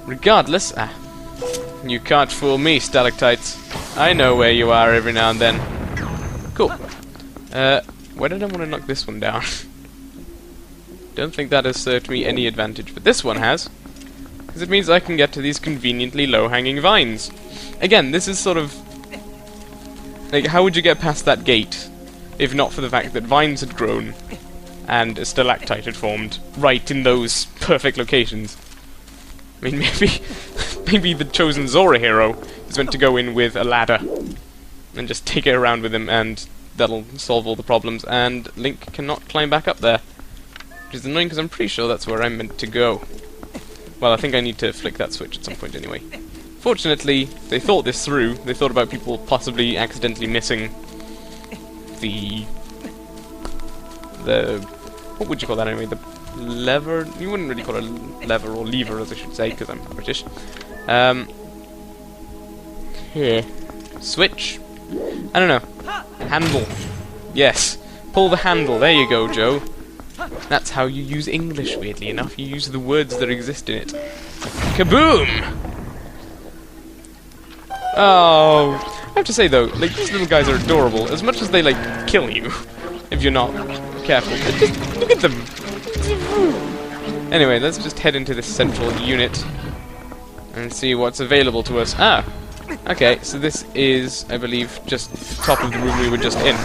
regardless, you can't fool me, stalactites. I know where you are every now and then. Cool. Where did I want to knock this one down? Don't think that has served me any advantage, but this one has. Because it means I can get to these conveniently low-hanging vines. Again, this is sort of... like, how would you get past that gate, if not for the fact that vines had grown, and a stalactite had formed, right in those perfect locations? I mean, maybe the chosen Zora hero is meant to go in with a ladder, and just take it around with him, and that'll solve all the problems, and Link cannot climb back up there. Which is annoying, because I'm pretty sure that's where I'm meant to go. Well, I think I need to flick that switch at some point anyway. Fortunately, they thought this through. They thought about people possibly accidentally missing the... what would you call that anyway? The lever? You wouldn't really call it a lever or lever, as I should say, because I'm British. Here. Switch? I don't know. Handle. Yes. Pull the handle. There you go, Joe. That's how you use English, weirdly enough. You use the words that exist in it. Kaboom! Oh, I have to say though, like, these little guys are adorable. As much as they, like, kill you, if you're not careful. Just look at them! Anyway, let's just head into this central unit and see what's available to us. Ah! Okay, so this is, I believe, just the top of the room we were just in.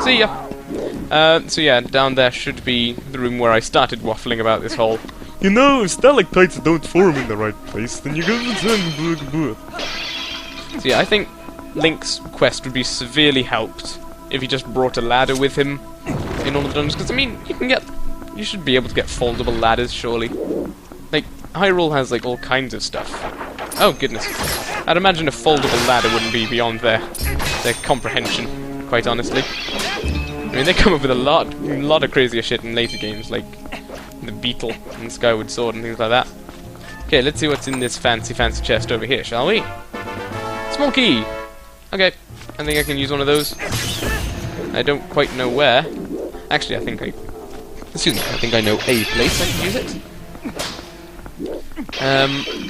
See ya! So yeah, down there should be the room where I started waffling about this whole... You know, stalactites don't form in the right place, then you go to the... So yeah, I think Link's quest would be severely helped if he just brought a ladder with him in all of the dungeons, because I mean, you should be able to get foldable ladders, surely. Like, Hyrule has like all kinds of stuff. Oh goodness. I'd imagine a foldable ladder wouldn't be beyond their comprehension, quite honestly. I mean, they come up with a lot of crazier shit in later games, like the Beetle and Skyward Sword and things like that. Okay, let's see what's in this fancy chest over here, shall we? Small key! Okay, I think I can use one of those. I don't quite know where. Actually, I think I know a place I can use it.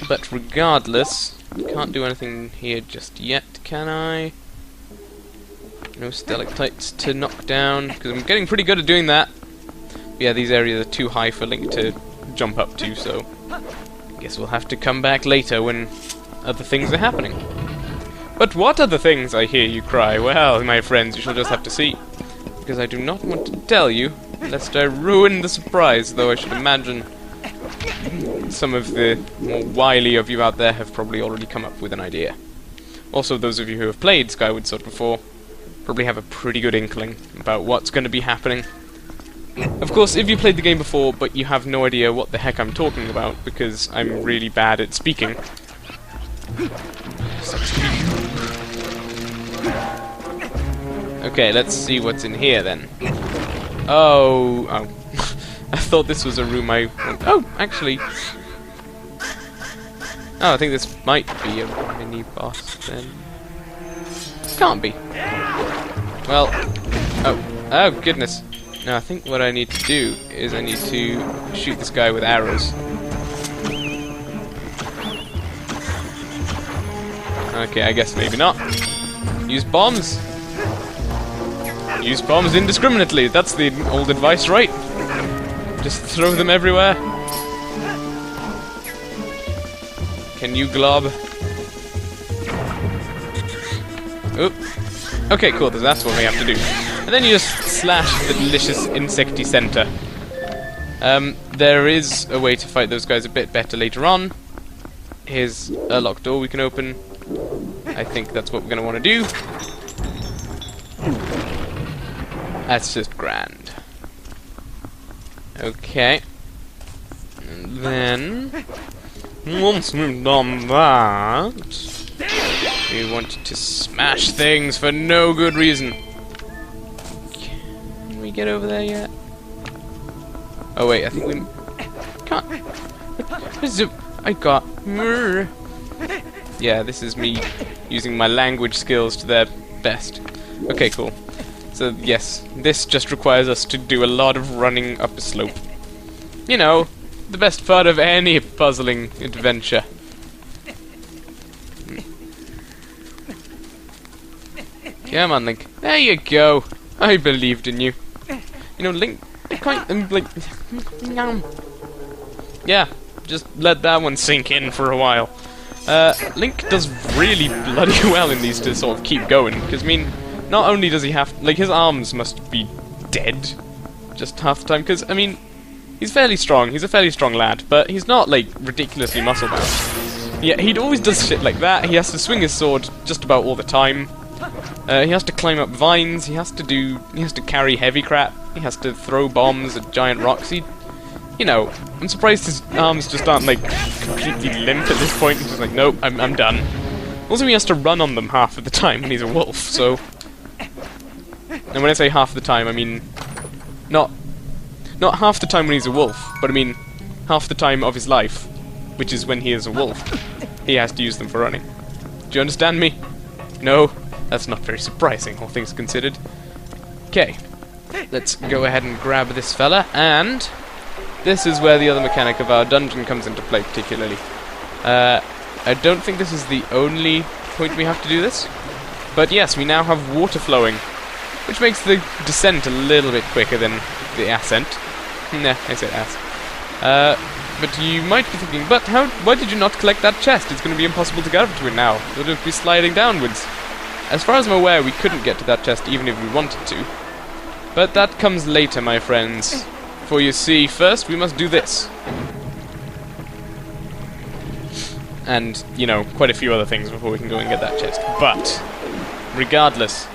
But regardless, can't do anything here just yet, can I? No stalactites to knock down, because I'm getting pretty good at doing that. But yeah, these areas are too high for Link to jump up to, so I guess we'll have to come back later when other things are happening. But what other things, I hear you cry? Well, my friends, you shall just have to see. Because I do not want to tell you, lest I ruin the surprise, though I should imagine some of the more wily of you out there have probably already come up with an idea. Also, those of you who have played Skyward Sword before probably have a pretty good inkling about what's going to be happening. Of course, if you played the game before, but you have no idea what the heck I'm talking about, because I'm really bad at speaking. Okay, let's see what's in here then. Oh. I thought this was a room oh, actually. Oh, I think this might be a mini-boss then. Can't be. Well, oh goodness. No, I think what I need to do is I need to shoot this guy with arrows. Okay, I guess maybe not. Use bombs. Use bombs indiscriminately. That's the old advice, right? Just throw them everywhere. Can you glob? Oop. Okay, cool, that's what we have to do. And then you just slash the delicious insecty center. There is a way to fight those guys a bit better later on. Here's a locked door we can open. I think that's what we're going to want to do. That's just grand. Okay. And then, once we've done that, we wanted to smash things for no good reason. Can we get over there yet? Oh wait, I think we can't. I got. Yeah, this is me using my language skills to their best. Okay, cool. So yes, this just requires us to do a lot of running up a slope. You know, the best part of any puzzling adventure. Come on, Link. There you go. I believed in you. You know, Link quite like yeah, just let that one sink in for a while. Link does really bloody well in these to sort of keep going, because I mean, not only does he have like his arms must be dead just half the time, because I mean, he's fairly strong. He's a fairly strong lad, but he's not like ridiculously muscle bound. Yeah, he always does shit like that. He has to swing his sword just about all the time. He has to climb up vines. He has to carry heavy crap. He has to throw bombs at giant rocks. You know, I'm surprised his arms just aren't like completely limp at this point. He's just like, nope, I'm done. Also, he has to run on them half of the time when he's a wolf. So, and when I say half the time, I mean not half the time when he's a wolf, but I mean half the time of his life, which is when he is a wolf. He has to use them for running. Do you understand me? No? That's not very surprising, all things considered. Okay, let's go ahead and grab this fella, and this is where the other mechanic of our dungeon comes into play particularly. I don't think this is the only point we have to do this, but yes, we now have water flowing, which makes the descent a little bit quicker than the ascent. Nah, I said ass. But you might be thinking, but why did you not collect that chest? It's going to be impossible to get up to it now. It would be sliding downwards. As far as I'm aware, we couldn't get to that chest even if we wanted to. But that comes later, my friends. For you see, first we must do this. And, you know, quite a few other things before we can go and get that chest. But, regardless,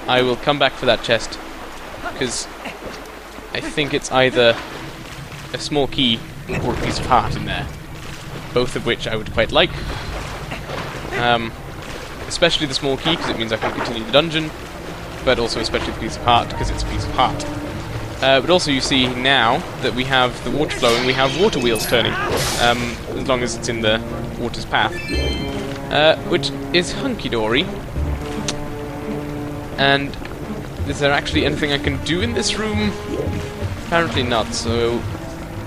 I will come back for that chest, because I think it's either a small key or a piece of heart in there. Both of which I would quite like. Especially the small key, because it means I can continue the dungeon, but also especially the piece of heart, because it's a piece of heart. But also you see now that we have the water flowing, we have water wheels turning, as long as it's in the water's path, which is hunky-dory. And is there actually anything I can do in this room? Apparently not, so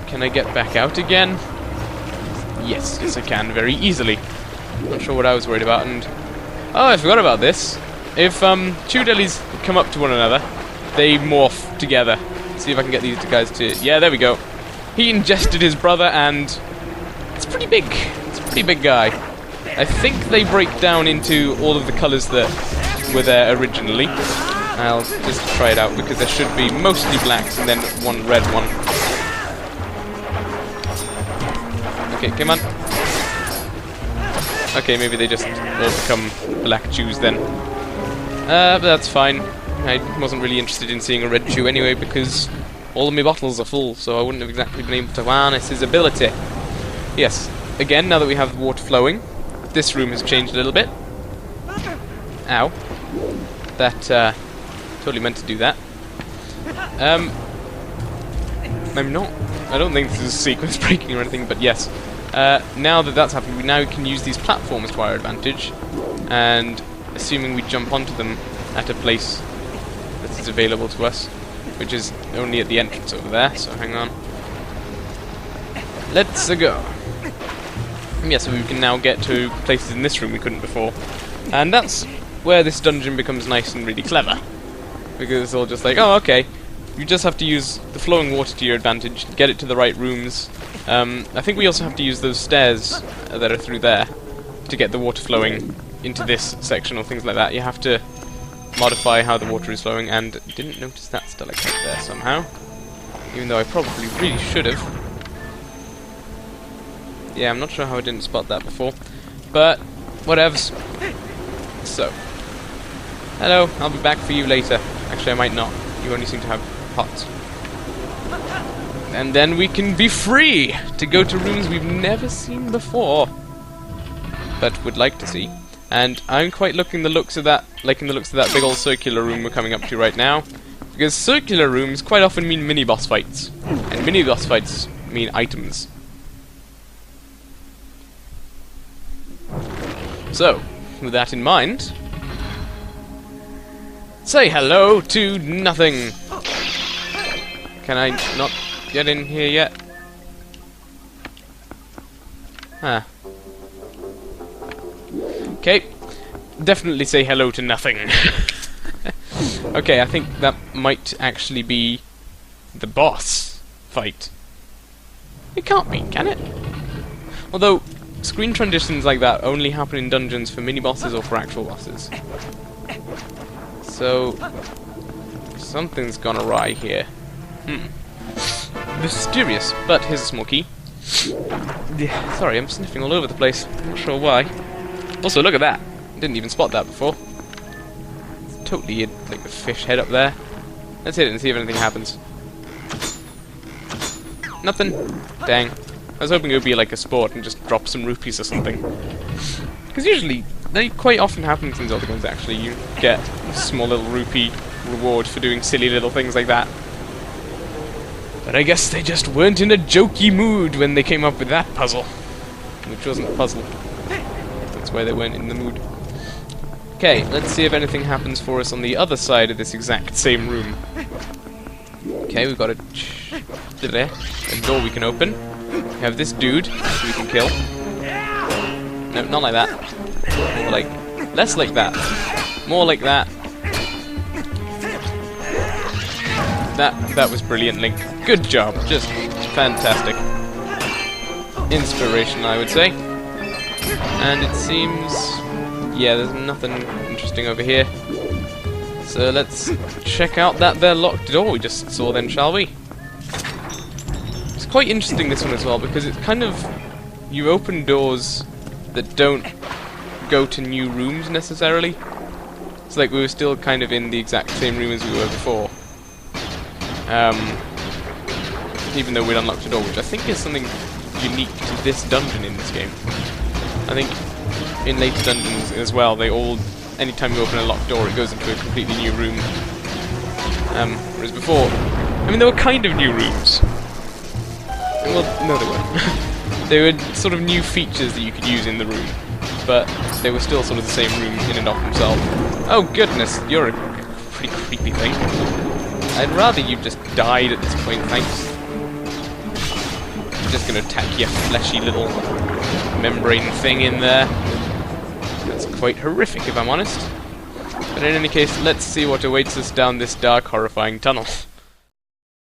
can I get back out again? Yes, I can, very easily. Not sure what I was worried about, and oh, I forgot about this. If two delis come up to one another, they morph together. See if I can get these two guys to... Yeah, there we go. He ingested his brother, and it's pretty big. It's a pretty big guy. I think they break down into all of the colours that were there originally. I'll just try it out, because there should be mostly blacks and then one red one. Okay, come on. Okay, maybe they just all become black chews then. But that's fine. I wasn't really interested in seeing a red chew anyway, because all of my bottles are full, so I wouldn't have exactly been able to harness his ability. Yes, again, now that we have the water flowing, this room has changed a little bit. Ow. That, totally meant to do that. I don't think this is sequence breaking or anything, but yes. Now that that's happened, we now can use these platforms to our advantage, and assuming we jump onto them at a place that is available to us, which is only at the entrance over there, so hang on. Let's go. Yeah, so we can now get to places in this room we couldn't before, and that's where this dungeon becomes nice and really clever, because it's all just like, oh, okay, you just have to use the flowing water to your advantage, get it to the right rooms. I think we also have to use those stairs that are through there to get the water flowing into this section or things like that. You have to modify how the water is flowing, and didn't notice that stalactite there somehow, even though I probably really should have. Yeah, I'm not sure how I didn't spot that before, but whatevs. So, hello, I'll be back for you later. Actually, I might not. You only seem to have pots. And then we can be free to go to rooms we've never seen before, but would like to see. And I'm quite liking the looks of that big old circular room we're coming up to right now, because circular rooms quite often mean mini-boss fights, and mini-boss fights mean items. So, with that in mind, say hello to nothing. Can I not get in here yet? Huh. Okay. Definitely say hello to nothing. Okay, I think that might actually be the boss fight. It can't be, can it? Although, screen transitions like that only happen in dungeons for mini-bosses or for actual bosses. So, something's gone awry here. Mysterious, but here's a small key. Sorry, I'm sniffing all over the place. Not sure why. Also, look at that. Didn't even spot that before. It's totally like a fish head up there. Let's hit it and see if anything happens. Nothing. Dang. I was hoping it would be like a sport and just drop some rupees or something. Because usually, they quite often happen in Zelda games actually. You get a small little rupee reward for doing silly little things like that. But I guess they just weren't in a jokey mood when they came up with that puzzle. Which wasn't a puzzle. That's why they weren't in the mood. Okay, let's see if anything happens for us on the other side of this exact same room. Okay, we've got a door we can open. We have this dude who we can kill. No, not like that. More like, less like that. More like that. That was brilliant, Link. Good job. Just fantastic. Inspiration, I would say. And it seems... yeah, there's nothing interesting over here. So let's check out that there locked door we just saw then, shall we? It's quite interesting, this one as well, because it's kind of... you open doors that don't go to new rooms, necessarily. It's like we were still kind of in the exact same room as we were before. Even though we'd unlocked a door, which I think is something unique to this dungeon in this game. I think in later dungeons as well, they all, anytime you open a locked door, it goes into a completely new room. Whereas before, I mean, they were kind of new rooms. Well, no, they weren't. They were sort of new features that you could use in the room, but they were still sort of the same room in and of themselves. Oh goodness, you're a pretty creepy thing. I'd rather you just died at this point, thanks. I'm just gonna attack your fleshy little membrane thing in there. That's quite horrific, if I'm honest. But in any case, let's see what awaits us down this dark, horrifying tunnel.